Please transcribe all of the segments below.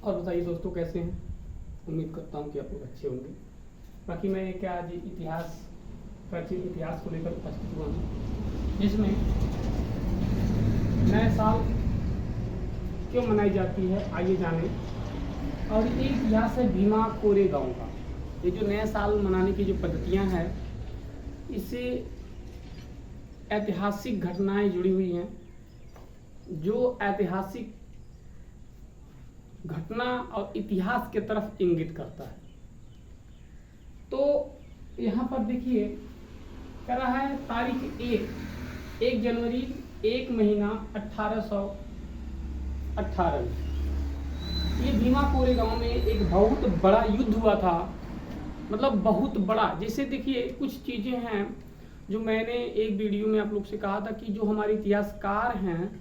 और बताइए दोस्तों, कैसे हैं? उम्मीद करता हूँ कि आप लोग अच्छे होंगे। बाकी मैं क्या आज इतिहास, प्राचीन इतिहास को लेकर उपस्थित हुआ हूँ, जिसमें नए साल क्यों मनाई जाती है, आइए जानें। और ये इतिहास है भीमा कोरे गांव का। ये जो नया साल मनाने की जो पद्धतियाँ हैं, इससे ऐतिहासिक घटनाएं जुड़ी हुई हैं, जो ऐतिहासिक घटना और इतिहास के तरफ इंगित करता है। तो यहाँ पर देखिए कह रहा है तारीख 1 जनवरी 1 महीना 1818 में ये भीमा कोरे गांव में एक बहुत बड़ा युद्ध हुआ था। मतलब बहुत बड़ा। जैसे देखिए कुछ चीज़ें हैं जो मैंने एक वीडियो में आप लोग से कहा था कि जो हमारे इतिहासकार हैं,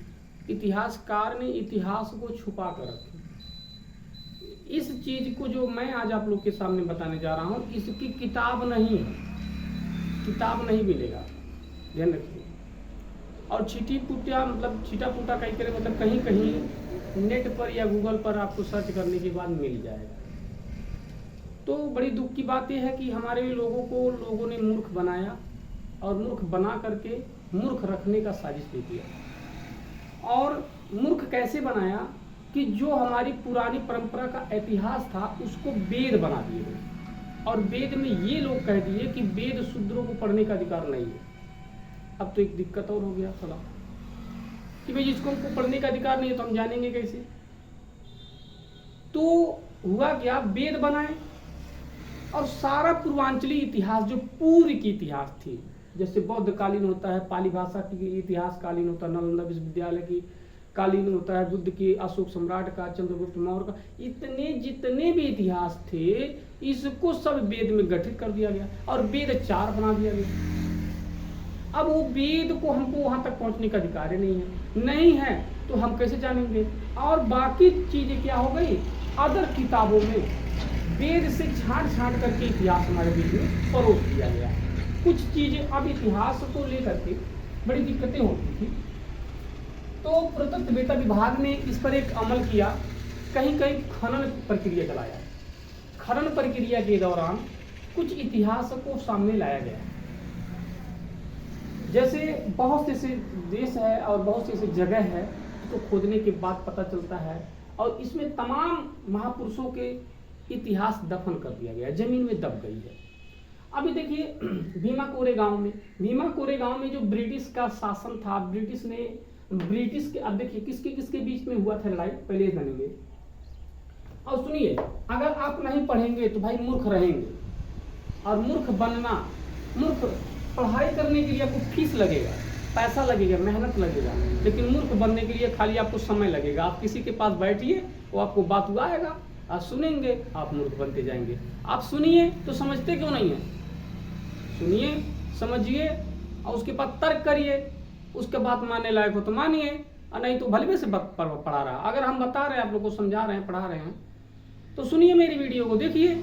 इतिहासकार ने इतिहास को छुपा कर रखा। इस चीज को जो मैं आज आप लोग के सामने बताने जा रहा हूँ, इसकी किताब नहीं है, किताब नहीं मिलेगा, ध्यान रखिए। और छिटी पुटिया मतलब छिटा पुटा कहीं करे मतलब कहीं कहीं नेट पर या गूगल पर आपको सर्च करने के बाद मिल जाएगा। तो बड़ी दुख की बात यह है कि हमारे लोगों को लोगों ने मूर्ख बनाया और मूर्ख बना करके मूर्ख रखने का साजिश भी किया। और मूर्ख कैसे बनाया कि जो हमारी पुरानी परंपरा का इतिहास था उसको वेद बना दिए गए। और वेद में ये लोग कह दिए कि वेद शूद्रों को पढ़ने का अधिकार नहीं है। अब तो एक दिक्कत और हो गया थोड़ा कि भाई जिसको हमको पढ़ने का अधिकार नहीं है तो हम जानेंगे कैसे। तो हुआ क्या, वेद बनाए और सारा पूर्वांचली इतिहास जो पूर्व की इतिहास थी, जैसे बौद्ध कालीन होता है, पाली भाषा की इतिहास कालीन होता है, नालंदा विश्वविद्यालय की कालीन होता है, बुद्ध के, अशोक सम्राट का, चंद्रगुप्त मौर्य का, इतने जितने भी इतिहास थे इसको सब वेद में गठित कर दिया गया और वेद 4 बना दिया गया। अब वो वेद को हमको वहां तक पहुंचने का अधिकार नहीं है तो हम कैसे जानेंगे। और बाकी चीजें क्या हो गई, अदर किताबों में वेद से छांट करके इतिहास हमारे बीच में परोस दिया गया। कुछ चीजें अब इतिहास को लेकर के बड़ी दिक्कतें होती थी, तो पुरातत्व विभाग ने इस पर एक अमल किया, कहीं कहीं खनन प्रक्रिया चलाया। खनन प्रक्रिया के दौरान कुछ इतिहास को सामने लाया गया। जैसे बहुत से ऐसे देश है और बहुत से ऐसे जगह है तो खोदने के बाद पता चलता है और इसमें तमाम महापुरुषों के इतिहास दफन कर दिया गया, जमीन में दब गई है। अभी देखिए भीमा कोरे गांव में जो ब्रिटिश का शासन था, ब्रिटिश के, अब देखिए किसके बीच में हुआ था लड़ाई, पहले जानेंगे। और सुनिए, अगर आप नहीं पढ़ेंगे तो भाई मूर्ख रहेंगे। और मूर्ख पढ़ाई करने के लिए आपको फीस लगेगा, पैसा लगेगा, मेहनत लगेगा, लेकिन मूर्ख बनने के लिए खाली आपको समय लगेगा। आप किसी के पास बैठिए, वो आपको बात आएगा, आप सुनेंगे, आप मूर्ख बनते जाएंगे। आप सुनिए तो समझते क्यों नहीं है, सुनिए, समझिए और उसके बाद तर्क करिए, उसके बाद मानने लायक हो तो मानिए, और नहीं तो भले से पढ़ा रहा। अगर हम बता रहे हैं, आप लोग को समझा रहे हैं, पढ़ा रहे हैं तो सुनिए मेरी वीडियो को, देखिए,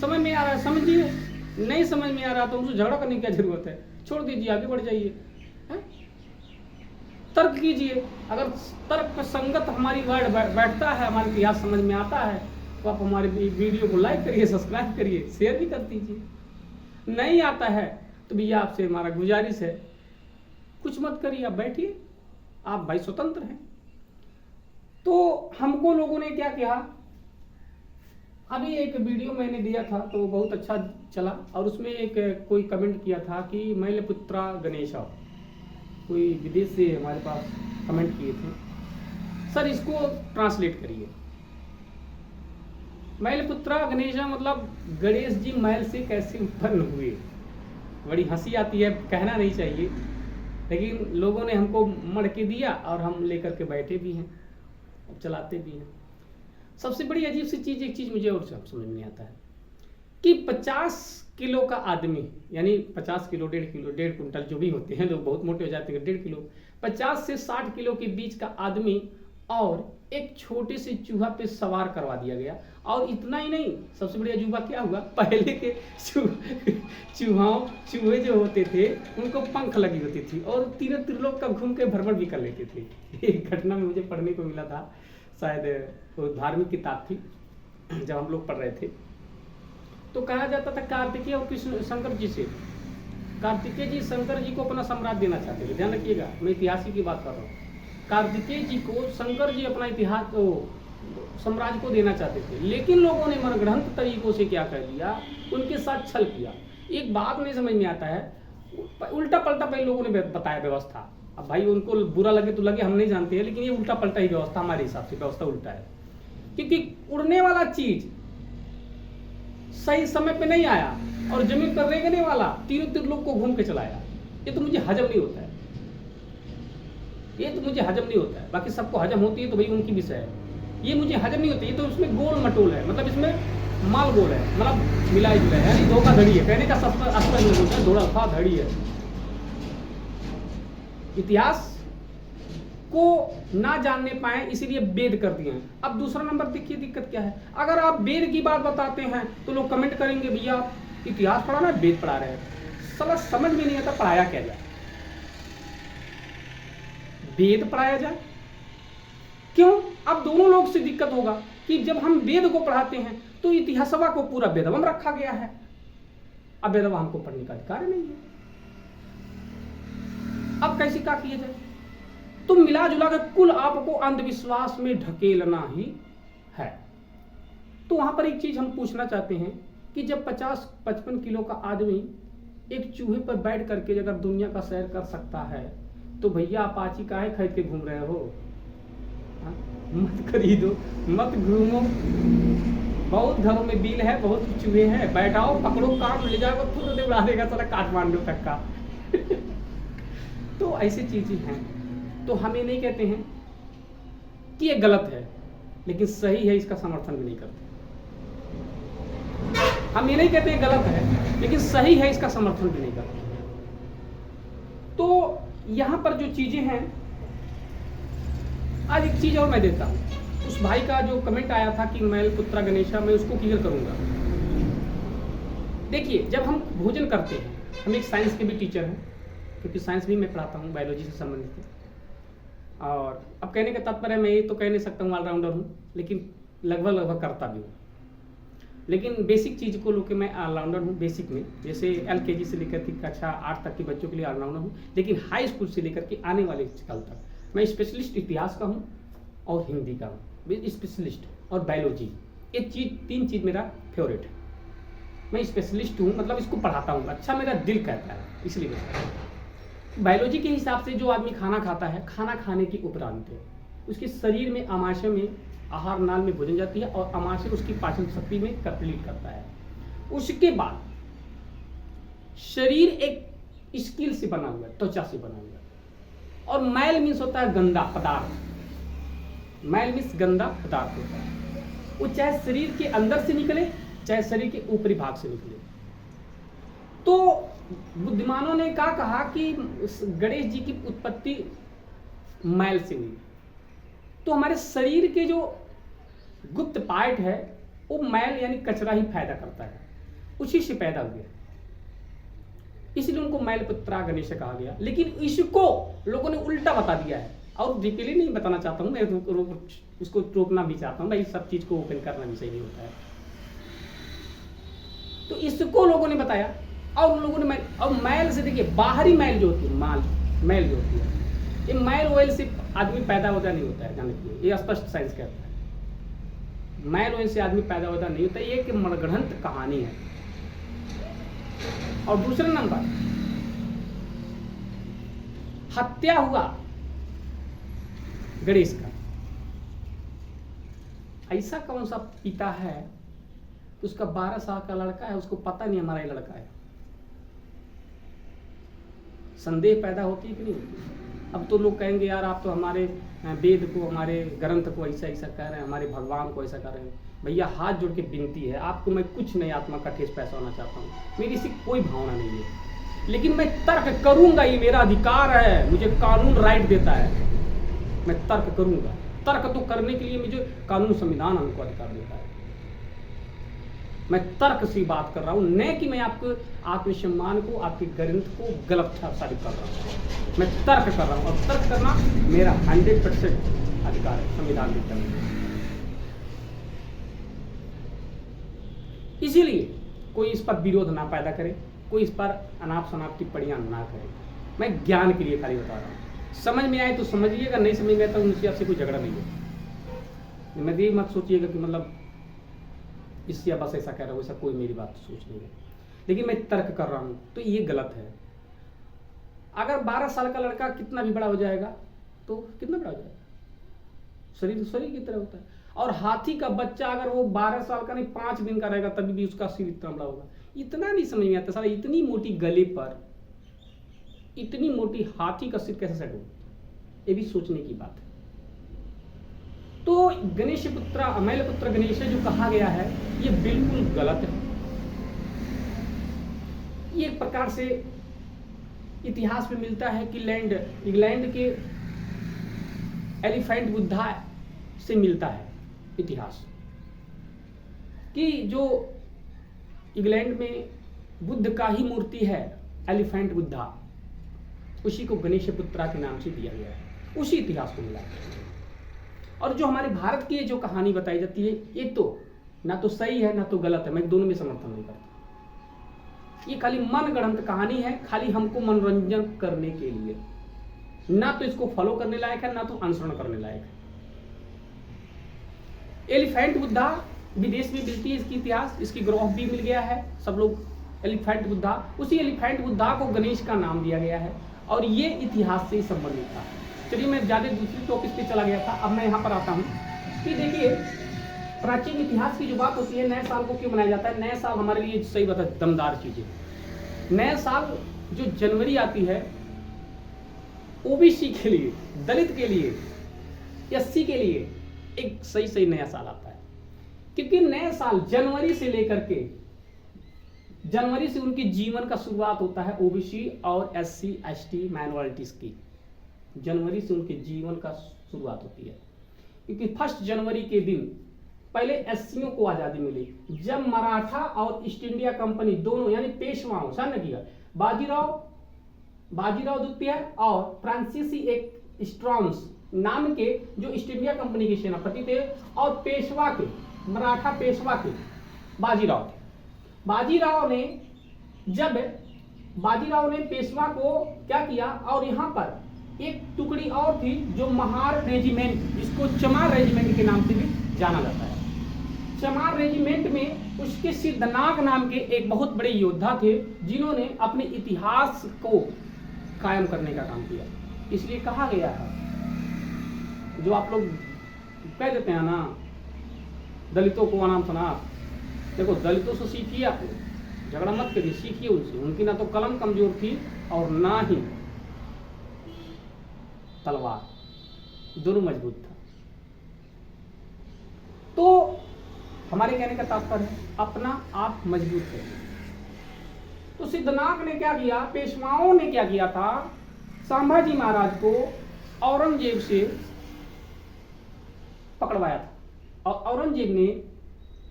समझ में आ रहा है समझिए, नहीं समझ में आ रहा तो उनसे झगड़ा करने की क्या जरूरत है, छोड़ दीजिए, आगे बढ़ जाइए, तर्क कीजिए। अगर तर्क संगत हमारी वर्ड बैठता है, हमारे इतिहास समझ में आता है तो आप हमारे वीडियो को लाइक करिए, सब्सक्राइब करिए, शेयर भी कर दीजिए। नहीं आता है तो भैया आपसे हमारा गुजारिश है, कुछ मत करिए, आप बैठिए, आप भाई स्वतंत्र हैं। तो हमको लोगों ने क्या किया, अभी एक वीडियो मैंने दिया था तो बहुत अच्छा चला और उसमें एक कोई कमेंट किया था कि मैलपुत्रा गणेशा, कोई विदेश से हमारे पास कमेंट किए थे, सर इसको ट्रांसलेट करिए। मैलपुत्रा गणेशा मतलब गणेश जी मैल से कैसे उत्पन्न हुए। बड़ी हंसी आती है, कहना नहीं चाहिए, लेकिन लोगों ने हमको मढ़ के दिया और हम लेकर के बैठे भी हैं, चलाते भी हैं। सबसे बड़ी अजीब सी चीज़, एक चीज़ मुझे और समझ नहीं आता है कि 50 किलो का आदमी, यानी 50 किलो, 1.5 किलो, 1.5 कुंटल जो भी होते हैं, लोग बहुत मोटे हो जाते हैं, 1.5 किलो, 50 से 60 किलो के बीच का आदमी और एक छोटे से चूहा पे सवार करवा दिया गया। और इतना ही नहीं, सबसे बड़ी अजूबा क्या हुआ, पहले के चूहे जो होते थे उनको पंख लगी होती थी और तीनों त्रिलोक का घूम के भ्रमण भी कर लेते थे। एक घटना में मुझे पढ़ने को मिला था, शायद वो धार्मिक किताब थी, जब हम लोग पढ़ रहे थे तो कहा जाता था कार्तिकेय और कृष्ण शंकर जी से, कार्तिकेय जी शंकर जी को अपना सम्राट देना चाहते थे। ध्यान रखिएगा, मैं इतिहास की बात कर रहा हूँ। कार्तिकेय जी को शंकर जी अपना इतिहास साम्राज्य को देना चाहते थे, लेकिन लोगों ने मनगढ़ंत तरीकों से क्या कर दिया, उनके साथ छल किया। एक बात नहीं समझ में आता है, उल्टा पलटा पहले लोगों ने बताया व्यवस्था। अब भाई उनको बुरा लगे तो लगे, हम नहीं जानते हैं, लेकिन ये उल्टा पलटा ही व्यवस्था, हमारे हिसाब से व्यवस्था उल्टा है। क्योंकि उड़ने वाला चीज सही समय पे नहीं आया और जमीन पर रेंगने वाला तीनों त्रिलोक को घूम के चलाया, ये तो मुझे हजम नहीं होता है, ये तो मुझे हजम नहीं होता है। बाकी सबको हजम होती है तो भाई उनकी विषय है, ये मुझे हजम नहीं होती। ये तो इसमें गोल मटोल है, मतलब इसमें माल गोल है, मतलब मिलाई जुलाई है, यानी धोखाधड़ी है। कहने का सब धोखाधड़ी है। इतिहास को ना जानने पाए इसीलिए वेद कर दिए हैं। अब दूसरा नंबर देखिए दिक्कत क्या है, अगर आप वेद की बात बताते हैं तो लोग कमेंट करेंगे भैया आप इतिहास पढ़ा ना वेद पढ़ा रहे हैं। साला समझ में नहीं आता पढ़ाया क्या जाए, वेद पढ़ाया जाए क्यों? अब दोनों लोग से दिक्कत होगा कि जब हम वेद को पढ़ाते हैं तो इतिहासवा को पूरा वेदवम रखा गया है, अब वेदवा हमको पढ़ने का अधिकार नहीं है। अब कैसे क्या किया जाए? तो मिला जुला कर कुल आपको अंधविश्वास में ढकेलना ही है। तो वहां पर एक चीज हम पूछना चाहते हैं कि जब 50-55 किलो का आदमी एक चूहे पर बैठ करके अगर दुनिया का सैर कर सकता है तो भैया अपाची काहे खरीद के घूम रहे हो? हा? मत खरीदो, मत घूमो। बहुत घरों में बिल है, बहुत चूहे हैं, बैठाओ पकड़ो काम ले जाओ, खुद उड़ा देगा सारा काठमांडू तक का। तो ऐसी चीजें हैं। तो हम ये नहीं कहते हैं कि ये गलत है, लेकिन सही है, इसका समर्थन भी नहीं करते। हम ये नहीं कहते हैं गलत है, लेकिन सही है, इसका समर्थन भी नहीं करते। तो यहां पर जो चीजें हैं, आज एक चीज और मैं देता हूं। उस भाई का जो कमेंट आया था कि मैल पुत्रा गणेशा, मैं उसको क्लियर करूंगा। देखिए, जब हम भोजन करते हैं, हम एक साइंस के भी टीचर हैं, क्योंकि साइंस भी मैं पढ़ाता हूँ, बायोलॉजी से संबंधित है। और अब कहने का तात्पर्य मैं ये तो कह नहीं सकता हूँ ऑलराउंडर हूँ, लेकिन लगभग करता भी हूँ। लेकिन बेसिक चीज़ को लेकर मैं ऑलराउंडर हूँ। बेसिक में जैसे LKG से लेकर के कक्षा 8 तक के बच्चों के लिए ऑलराउंडर हूँ, लेकिन हाई स्कूल से लेकर के आने वाले कल तक मैं स्पेशलिस्ट इतिहास का हूँ और हिंदी का हूँ, स्पेशलिस्ट और बायोलॉजी। ये तीन चीज़ मेरा फेवरेट है। मैं स्पेशलिस्ट हूँ, मतलब इसको पढ़ाता हूँ, अच्छा मेरा दिल कहता है, इसलिए। बायोलॉजी के हिसाब से जो आदमी खाना खाता है, खाना खाने के उपरांत उसके शरीर में आमाशय में आहार नाल में भोजन जाती है और आमाशय उसकी पाचन शक्ति में कंप्लीट करता है। उसके बाद शरीर एक स्किल से बना हुआ है, त्वचा से बना हुआ है। और मैल मीन्स होता है गंदा पदार्थ। मैल मीन्स गंदा पदार्थ होता है, वो चाहे शरीर के अंदर से निकले चाहे शरीर के ऊपरी भाग से निकले। तो बुद्धिमानों ने क्या कहा कि गणेश जी की उत्पत्ति मैल से हुई। तो हमारे शरीर के जो गुप्त पार्ट है वो मैल यानी कचरा ही पैदा करता है, उसी से पैदा हुए, इसलिए उनको मैल पुत्रा गणेश कहा गया। लेकिन इसको लोगों ने उल्टा बता दिया है, और डिटेली नहीं बताना चाहता हूं मैं, उसको रोकना भी चाहता हूं भाई, सब चीज को ओपन करना भी सही नहीं होता है। तो इसको लोगों ने बताया और लोगों ने और मैल से देखिए, बाहरी मैल जो होती है, मैल जो होती है, ये मैल ऑयल से आदमी पैदा होता नहीं होता है, जानिए ये स्पष्ट साइंस कहता है। मैल ऑयल से आदमी पैदा होता नहीं होता, ये एक मनगढ़ंत कहानी है। और दूसरा नंबर, हत्या हुआ गणेश का, ऐसा कौन सा पिता है, उसका 12 साल का लड़का है, उसको पता नहीं हमारा ये लड़का है। संदेह पैदा होती है कि नहीं होती? अब तो लोग कहेंगे यार आप तो हमारे वेद को, हमारे ग्रंथ को ऐसा ऐसा कह रहे हैं, हमारे भगवान को ऐसा कर रहे हैं। भैया हाथ जोड़ के विनती है आपको, मैं कुछ नहीं आत्मा का ठेस पहुंचाना चाहता हूँ, मेरी इससे कोई भावना नहीं है, लेकिन मैं तर्क करूंगा, ये मेरा अधिकार है, मुझे कानून राइट देता है, मैं तर्क करूंगा। तर्क तो करने के लिए मुझे कानून संविधान हमको अधिकार देता है। मैं तर्क से बात कर रहा हूं, न कि मैं आपको आत्मसम्मान को, आपके ग्रंथ को गलत साबित कर रहा हूं। मैं तर्क कर रहा हूं, और तर्क करना मेरा 100% अधिकार है संविधान के अंदर। इसीलिए कोई इस पर विरोध ना पैदा करे, कोई इस पर अनाप शनाप टिप्पणियां ना करे। मैं ज्ञान के लिए खाली बता रहा हूँ, समझ में आए तो समझिएगा, नहीं समझ में आए तो उनसे आपसे कोई झगड़ा नहीं है। मैं ये मत सोचिएगा कि मतलब इससे बस ऐसा कह रहा हूँ, ऐसा कोई मेरी बात सोच नहीं है, लेकिन मैं तर्क कर रहा हूँ तो ये गलत है। अगर 12 साल का लड़का कितना भी बड़ा हो जाएगा तो कितना बड़ा हो जाएगा, शरीर तो शरीर की तरह होता है। और हाथी का बच्चा अगर वो 12 साल का नहीं 5 दिन का रहेगा तभी भी उसका सिर इतना बड़ा होगा। इतना नहीं समझ में आता सारा, इतनी मोटी गले पर इतनी मोटी हाथी का सिर कैसे सेट हो, ये भी सोचने की बात है। तो गणेश पुत्र अमैल पुत्र गणेश जो कहा गया है ये बिल्कुल गलत है। ये एक प्रकार से इतिहास में मिलता है कि इंग्लैंड के एलिफेंट बुद्धा से मिलता है इतिहास, कि जो इंग्लैंड में बुद्ध का ही मूर्ति है एलिफेंट बुद्धा, उसी को गणेश पुत्रा के नाम से दिया गया है, उसी इतिहास को मिला है। और जो हमारे भारत की जो कहानी बताई जाती है ये तो ना तो सही है ना तो गलत है, मैं दोनों में समर्थन नहीं करता। ये खाली मन गढ़ंत कहानी है, खाली हमको मनोरंजन करने के लिए, ना तो इसको फॉलो करने लायक है ना तो अनुसरण करने लायक है। एलिफेंट बुद्धा विदेश में मिलती है इसकी इतिहास, इसकी ग्रोथ भी मिल गया है, सब लोग एलिफेंट बुद्धा, उसी एलिफेंट बुद्धा को गणेश का नाम दिया गया है और ये इतिहास से संबंधित था। चलिए मैं ज्यादा दूसरी टॉपिक पे चला गया था, अब मैं यहाँ पर आता हूँ कि देखिए प्राचीन इतिहास की जो बात होती है, नए साल को क्यों मनाया जाता है। नए साल हमारे लिए सही बता दमदार चीजें, नए साल जो जनवरी आती है ओबीसी के लिए, दलित के लिए, एससी के लिए एक सही नया साल आता है, क्योंकि नए साल जनवरी से लेकर के जनवरी से उनके जीवन का शुरुआत होता है ओबीसी और एससी एसटी माइनॉरिटीज की, जनवरी से उनके जीवन का शुरुआत होती है। क्योंकि 1 जनवरी के दिन पहले एससीओ को आजादी मिली, जब मराठा और ईस्ट इंडिया कंपनी दोनों यानी पेशवाओं बाजीराव द्वितीय और फ्रांसीसी एक स्ट्रॉन्स नाम के जो ईस्ट इंडिया कंपनी के सेनापति थे, और पेशवा के मराठा पेशवा के बाजीराव ने पेशवा को क्या किया, और यहाँ पर एक टुकड़ी और थी जो महार रेजिमेंट, जिसको चमार रेजिमेंट के नाम से भी जाना जाता है। चमार रेजिमेंट में उसके सिद्धनाग नाम के एक बहुत बड़े योद्धा थे, जिन्होंने अपने इतिहास को कायम करने का काम किया। इसलिए कहा गया है, जो आप लोग कह देते हैं ना दलितों को अनाप शनाप, देखो दलितों से सीखिए, आप लोग झगड़ा मत करिए, सीखिए उनसे। उनकी ना तो कलम कमजोर थी और ना ही तलवार, दोनों मजबूत था। तो हमारे कहने का तात्पर्य है अपना आप मजबूत है। तो सिद्धनाग ने क्या किया, पेशवाओं ने क्या किया था, संभाजी महाराज को औरंगजेब से पकड़वाया था, और औरंगजेब ने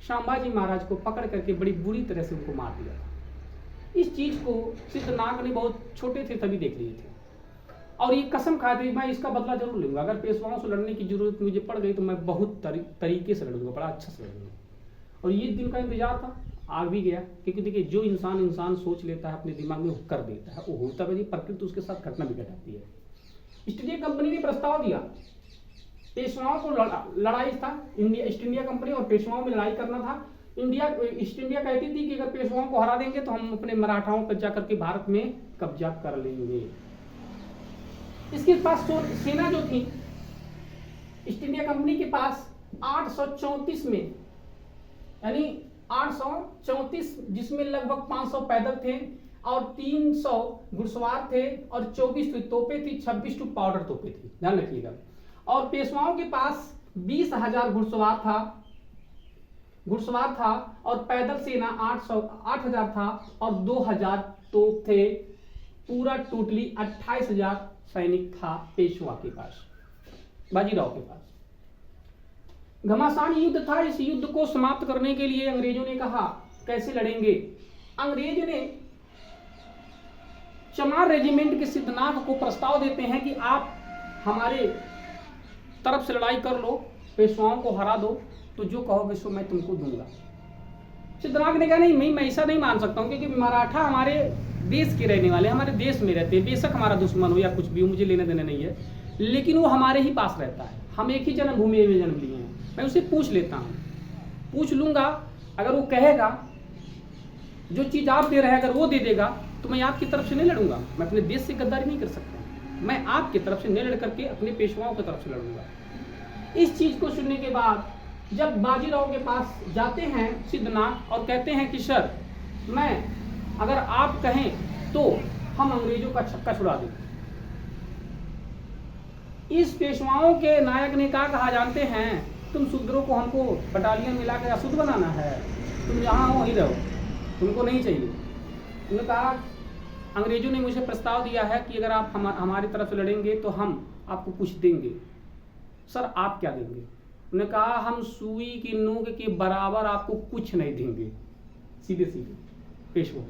संभाजी महाराज को पकड़ करके बड़ी बुरी तरह से उनको मार दिया था। इस चीज को सिद्धनाग ने बहुत छोटे थे तभी देख लिए थे, और ये कसम खाते थे मैं इसका बदला जरूर लूंगा, अगर पेशवाओं से लड़ने की जरूरत मुझे पड़ गई तो मैं बहुत तरीके से लड़ूंगा, बड़ा अच्छा से लड़ूंगा। और ये दिन का इंतजार था, आ भी गया। क्योंकि देखिए जो इंसान सोच लेता है अपने दिमाग में वो कर देता है, वो होता है, प्रकृति उसके साथ घटना भी घटाती है। ईस्ट इंडिया कंपनी ने प्रस्ताव दिया, पेशवाओं को लड़ाई था, ईस्ट इंडिया कंपनी और पेशवाओं में लड़ाई करना था। ईस्ट इंडिया कहती थी कि अगर पेशवाओं को हरा देंगे तो हम अपने मराठाओं पर जाकर के भारत में कब्जा कर लेंगे। इसके पास सेना जो थी ईस्ट इंडिया कंपनी के पास 834 में, यानी 834, जिसमें लगभग 500 पैदल थे और 300 घुड़सवार थे और 24 तोपें थी, 26 पाउडर तोपें थी, ध्यान रखिएगा। और पेशवाओं के पास 20,000 घुड़सवार था और पैदल सेना 8,000 था और 2,000 तोप थे, पूरा टोटली 28,000 सैनिक था पेशवा के पास, बाजीराव के पास। घमासान युद्ध था। इस युद्ध को समाप्त करने के लिए अंग्रेजों ने कहा कैसे लड़ेंगे। अंग्रेज ने चमार रेजिमेंट के सिद्धनाग को प्रस्ताव देते हैं कि आप हमारे तरफ से लड़ाई कर लो, पेशवाओं को हरा दो, तो जो कहोगे सो मैं तुमको दूंगा। सिद्धनाथ ने कहा नहीं, मैं ऐसा नहीं मान सकता हूँ, क्योंकि मराठा हमारे देश के रहने वाले, हमारे देश में रहते हैं, बेशक हमारा दुश्मन हो या कुछ भी हो, मुझे लेने देने नहीं है, लेकिन वो हमारे ही पास रहता है, हम एक ही जन्मभूमि में जन्म लिए हैं। मैं उसे पूछ लेता हूँ, पूछ लूंगा, अगर वो कहेगा जो चीज़ आप दे रहे हैं अगर वो दे देगा तो मैं आपकी तरफ से नहीं लड़ूंगा। मैं अपने देश से गद्दारी नहीं कर सकता, मैं आपकी तरफ से नहीं लड़ करके अपने पेशवाओं की तरफ से लड़ूंगा। इस चीज़ को सुनने के बाद जब बाजीराव के पास जाते हैं सिद्धनाथ और कहते हैं कि सर, मैं अगर आप कहें तो हम अंग्रेजों का छक्का छुड़ा दें। इस पेशवाओं के नायक ने कहा जानते हैं, तुम शूद्रों को हमको बटालियन मिला के अशुद्ध बनाना है, तुम जहाँ हो वहीं रहो, तुमको नहीं चाहिए। उन्होंने कहा अंग्रेजों ने मुझे प्रस्ताव दिया है कि अगर आप हमारी तरफ से लड़ेंगे तो हम आपको कुछ देंगे। सर आप क्या देंगे? उन्होंने कहा हम सुई की नोक के बराबर आपको कुछ नहीं देंगे। सीधे सीधे पेशवा।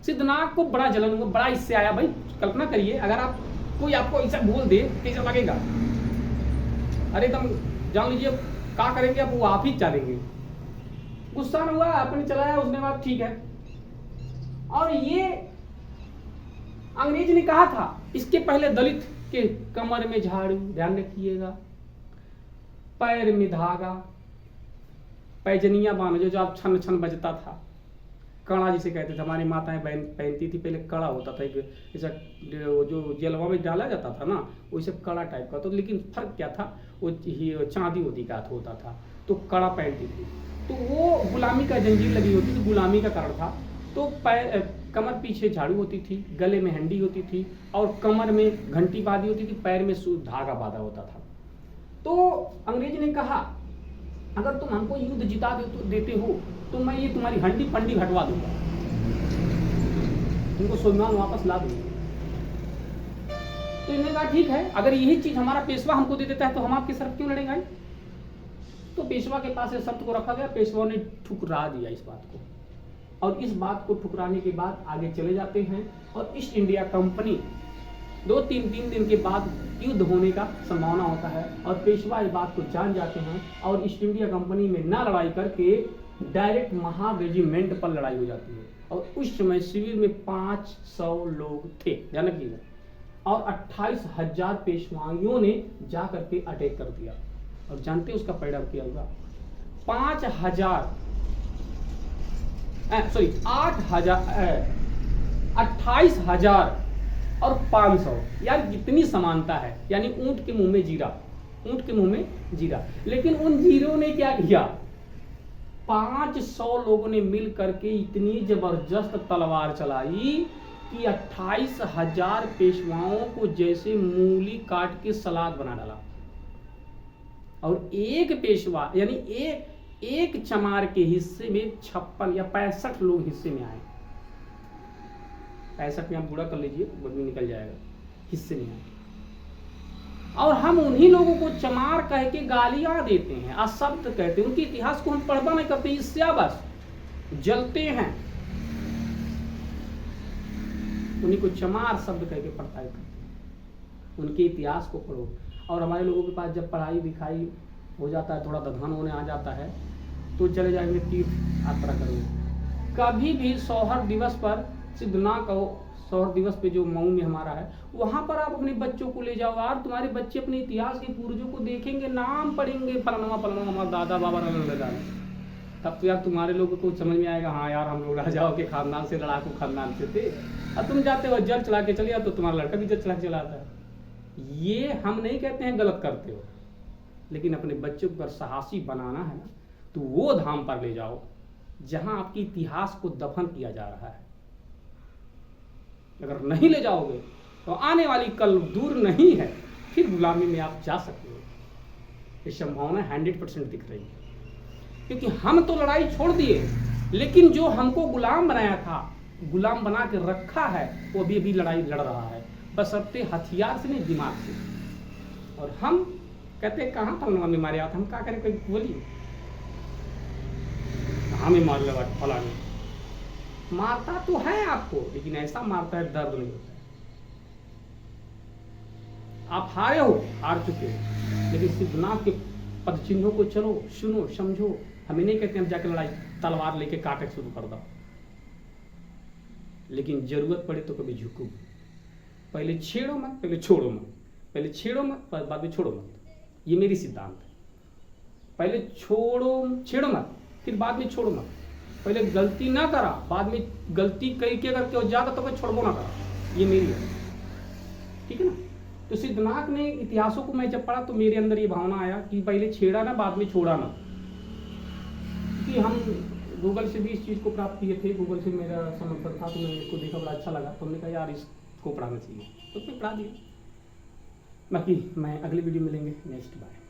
सिद्धनाथ को बड़ा जलन हुआ, बड़ा इससे आया। भाई कल्पना करिए, अगर आप कोई आपको ऐसा बोल दे कैसा लगेगा? अरे तुम जान लीजिए क्या करेंगे, अब वो आप ही चलेंगे। गुस्सा न हुआ, आपने चलाया, उसने बात ठीक है। और ये अंग्रेज ने कहा था इसके पहले दलित के कमर में झाड़ू, ध्यान रखिएगा, पैर में धागा, पैजनिया बांधो, जो आप छन छन बजता था, कड़ा जिसे कहते थे, हमारी माताएं पहनती थी। पहले कड़ा होता था, ऐसा जो जलवा में डाला जाता था ना, वैसे कड़ा टाइप का। तो लेकिन फर्क क्या था, वो चांदी होती का होता था, तो कड़ा पहनती थी। तो वो गुलामी का जंजीर लगी होती थी, गुलामी का कारण था। तो कमर पीछे झाड़ू होती थी, गले में हंडी होती थी और कमर में घंटी बांधी होती थी, पैर में धागा बांधा होता था। तो अंग्रेज ने कहा अगर तुम हमको युद्ध जिता देते हो तो मैं ये तुम्हारी हंडी पंडी हटवा दूंगा, तुमको स्वाभिमान वापस ला दूंगा। तो इन्होंने कहा ठीक है, अगर यही चीज हमारा पेशवा हमको दे देता है तो हम आपके साथ क्यों लड़ेंगे? तो पेशवा के पास इस शर्त को रखा गया। पेशवा ने ठुकरा दिया इस बात को, और इस बात को ठुकराने के बाद आगे चले जाते हैं। और ईस्ट इंडिया कंपनी 2-3 दिन के बाद युद्ध होने का संभावना होता है, और पेशवा इस बात को जान जाते हैं और ईस्ट इंडिया कंपनी में ना लड़ाई करके डायरेक्ट महार रेजिमेंट पर लड़ाई हो जाती है। और उस समय शिविर में 500 लोग थे, ध्यान रखिएगा, और 28,000 पेशवाइयों ने जा करके अटैक कर दिया। और जानते हैं उसका परिणाम क्या हुआ? 8,000 28,000 और 500, यार कितनी समानता है। यानी ऊंट के मुंह में जीरा, ऊंट के मुंह में जीरा। लेकिन उन जीरों ने क्या किया? 500 लोगों ने मिल करके इतनी जबरदस्त तलवार चलाई कि 28,000 पेशवाओं को जैसे मूली काट के सलाद बना डाला। और एक पेशवा यानी एक चमार के हिस्से में 56 या 65 लोग हिस्से में आए। 65 में आप पूरा कर लीजिए, बदमी निकल जाएगा, हिस्से में आए। और हम उन्हीं लोगों को चमार कह के गालियां देते हैं, अशब्द कहते हैं, उनके इतिहास को हम पढ़वा नहीं करते, इससे बस जलते हैं। उन्हीं को चमार शब्द कह के पढ़ाई करते हैं, उनके इतिहास को पढ़ो। और हमारे लोगों के पास जब पढ़ाई लिखाई हो जाता है, थोड़ा धन होने आ जाता है, तो चले जाएंगे तीर्थ यात्रा करेंगे। कभी भी सौहार्द दिवस पर, सिद्ध ना कहो, सौहार्द दिवस पे जो मऊ में हमारा है, वहां पर आप अपने बच्चों को ले जाओ यार, तुम्हारे बच्चे अपने इतिहास के पूर्वजों को देखेंगे, नाम पढ़ेंगे, फलाना हमारा दादा बाबा दादा, तब तो यार तुम्हारे लोगों को समझ में आएगा, हाँ यार हम लोग राजाओं के खानदान से, लड़ाकू खानदान से थे। अब तुम जाते हो जल चला के चले जाओ, तो तुम्हारा लड़का भी जल चला के चलाता है। ये हम नहीं कहते हैं गलत करते हो, लेकिन अपने बच्चों को अगर साहसी बनाना है ना, तो वो धाम पर ले जाओ जहां आपके इतिहास को दफन किया जा रहा है। अगर नहीं ले जाओगे तो आने वाली कल दूर नहीं है, फिर गुलामी में आप जा सकते हो। ये संभावना 100% दिख रही है, क्योंकि हम तो लड़ाई छोड़ दिए, लेकिन जो हमको गुलाम बनाया था, गुलाम बना के रखा है, वो अभी लड़ाई लड़ रहा है, बशर्ते हथियार से नहीं, दिमाग से। और हम कहते कहाँ फलाना में मारे आता, हम क्या करें? कोई बोलिए हमें मार लगा फलाने, मारता तो है आपको, लेकिन ऐसा मारता है दर्द नहीं होता है। आप हारे हो, हार चुके हो, लेकिन सिद्धनाथ के पद चिन्हों को चलो, सुनो, समझो, हम ये नहीं कहते हम जाके लड़ाई तलवार लेके काटे शुरू कर दो, लेकिन जरूरत पड़े तो कभी झुको, पहले छेड़ो मत, पहले छोड़ो मत, पहले छेड़ो मत बाद में छोड़ो मत। ये मेरी सिद्धांत है। पहले छेड़ो मत, फिर बाद में छोड़ो मत। पहले गलती ना करा, बाद में गलती करके अगर क्यों ज्यादा तो कोई छोड़बो ना करा। ये मेरी है, ठीक है ना। तो सिद्धनाथ ने इतिहासों को मैं जब पढ़ा तो मेरे अंदर ये भावना आया कि पहले छेड़ा ना, बाद में छोड़ा ना। क्योंकि हम गूगल से भी इस चीज़ को प्राप्त किए थे, गूगल से मेरा समर्थन था, तो मैंने इसको देखा, बड़ा अच्छा लगा, तो हमने कहा यार इसको पढ़ाना चाहिए, तो उसने पढ़ा दिया। बाकी मैं अगली वीडियो मिलेंगे, नेक्स्ट बाय।